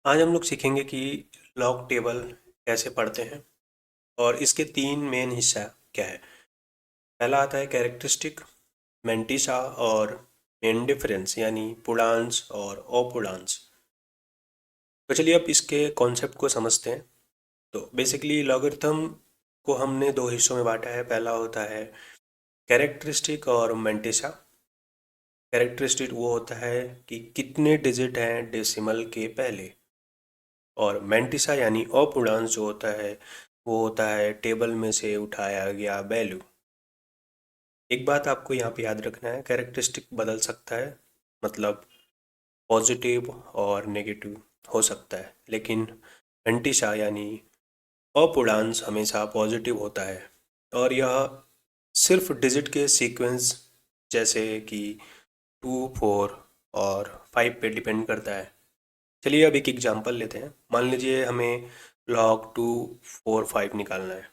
आज हम लोग सीखेंगे कि लॉग टेबल कैसे पढ़ते हैं और इसके तीन मेन हिस्सा क्या है। पहला आता है कैरेक्टरिस्टिक, मेंटिसा और मेन डिफरेंस यानी पूर्णांश और अपूर्णांश। तो चलिए अब इसके कॉन्सेप्ट को समझते हैं। तो बेसिकली लॉगरिथम को हमने दो हिस्सों में बांटा है। पहला होता है कैरेक्टरिस्टिक और मेंटिसा। कैरेक्टरिस्टिक वो होता है कि कितने डिजिट हैं डेसिमल के पहले, और मेंटिसा यानी अपूर्णांश जो होता है वो होता है टेबल में से उठाया गया वैल्यू। एक बात आपको यहाँ पे याद रखना है, कैरेक्टरिस्टिक बदल सकता है, मतलब पॉजिटिव और नेगेटिव हो सकता है, लेकिन मेंटिसा यानी अपूर्णांश हमेशा पॉजिटिव होता है। और यह सिर्फ डिजिट के सीक्वेंस जैसे कि 2, 4 और 5 पे डिपेंड करता है। चलिए अब एक एग्जांपल लेते हैं। मान लीजिए हमें लॉग 2, 4, 5 निकालना है।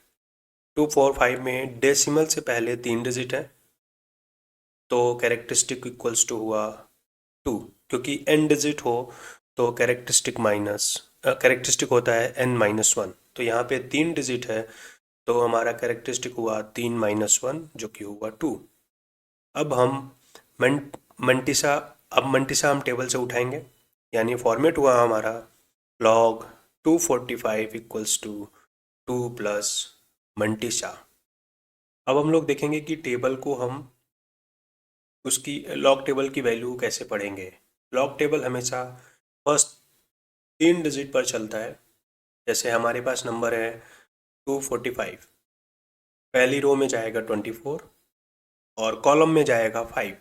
2, 4, 5 में डेसिमल से पहले 3 डिजिट है, तो कैरेक्टरिस्टिक इक्वल्स टू हुआ 2। क्योंकि n डिजिट हो तो कैरेक्टरिस्टिक होता है n-1। तो यहाँ पे 3 डिजिट है तो हमारा कैरेक्टरिस्टिक हुआ 3-1 जो कि हुआ 2। अब हम मंट मंटिसा अब मंटिसा हम टेबल से उठाएंगे, यानी फॉर्मेट हुआ हमारा log 245 equals to 2 plus mantissa. अब हम लोग देखेंगे कि टेबल को हम उसकी लॉग टेबल की वैल्यू कैसे पढ़ेंगे। लॉग टेबल हमेशा फर्स्ट 3 डिजिट पर चलता है। जैसे हमारे पास नंबर है 245, पहली रो में जाएगा 24 और कॉलम में जाएगा 5।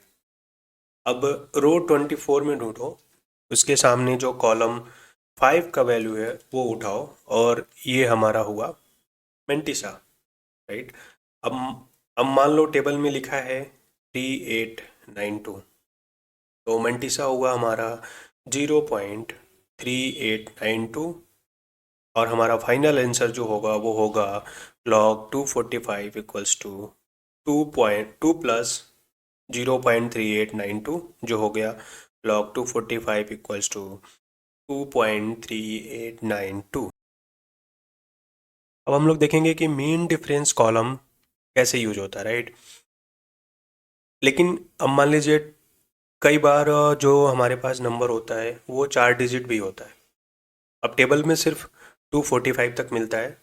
अब रो 24 में ढूंढो, उसके सामने जो कॉलम 5 का वैल्यू है वो उठाओ, और ये हमारा हुआ मेंटिसा, राइट। अब अब मान लो टेबल में लिखा है 3892, तो मेंटिसा हुआ हमारा 0.3892, और हमारा फाइनल आंसर जो होगा वो होगा log 245 इक्वल्स टू 2.2 प्लस 0.3892 जो हो गया log 245 इक्वल्स टू 2.3892। अब हम लोग देखेंगे कि मीन डिफरेंस कॉलम कैसे यूज होता है, राइट। लेकिन अब मान लीजिए कई बार जो हमारे पास नंबर होता है वो 4 डिजिट भी होता है। अब टेबल में सिर्फ 245 तक मिलता है।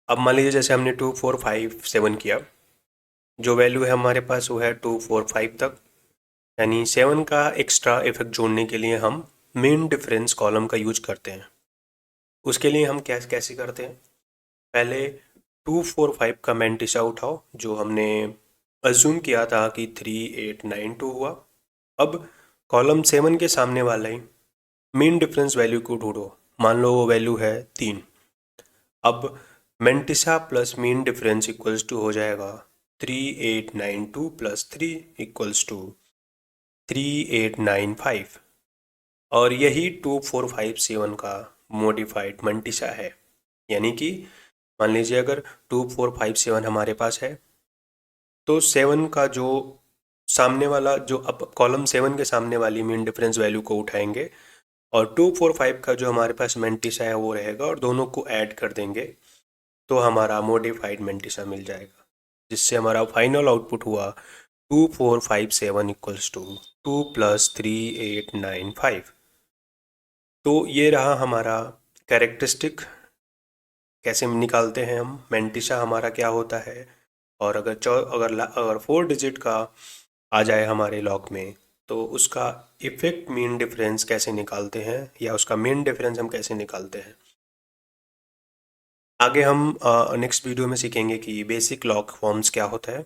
अब मान लीजिए जैसे हमने 2, 4, 5, 7 किया, जो वैल्यू है हमारे पास वो है 2, 4, 5 तक, यानी 7 का एक्स्ट्रा इफेक्ट जोड़ने के लिए हम मेन डिफरेंस कॉलम का यूज करते हैं। उसके लिए हम कैसे करते हैं, पहले 2, 4, 5 का मैंटिसा उठाओ जो हमने अज्यूम किया था कि 3892 हुआ। अब कॉलम 7 के सामने वाला ही मेन डिफरेंस वैल्यू को ढूंढो, मान लो वो वैल्यू है 3। अब mantissa plus mean difference equals to हो जाएगा 3892 प्लस 3 इक्वल्स टू 3895, और यही 2457 का मॉडिफाइड मेंटिसा है। यानी कि मान लीजिए अगर 2457 हमारे पास है, तो 7 का जो सामने वाला जो अब कॉलम 7 के सामने वाली मीन डिफरेंस वैल्यू को उठाएंगे, और 245 का जो हमारे पास मेंटिसा है वो रहेगा, और दोनों को ऐड कर देंगे तो हमारा मॉडिफाइड मेंटिसा मिल जाएगा, जिससे हमारा फाइनल आउटपुट हुआ 2457 इक्वल्स टू 2 प्लस 3895। तो ये रहा हमारा कैरेक्टरिस्टिक, कैसे निकालते हैं हम, मेंटिसा हमारा क्या होता है, और अगर 4 डिजिट का आ जाए हमारे लॉग में तो उसका इफेक्ट मीन डिफरेंस कैसे निकालते हैं, या उसका मीन डिफरेंस हम कैसे निकालते हैं। आगे हम नेक्स्ट वीडियो में सीखेंगे कि बेसिक लॉग फॉर्म्स क्या होता है।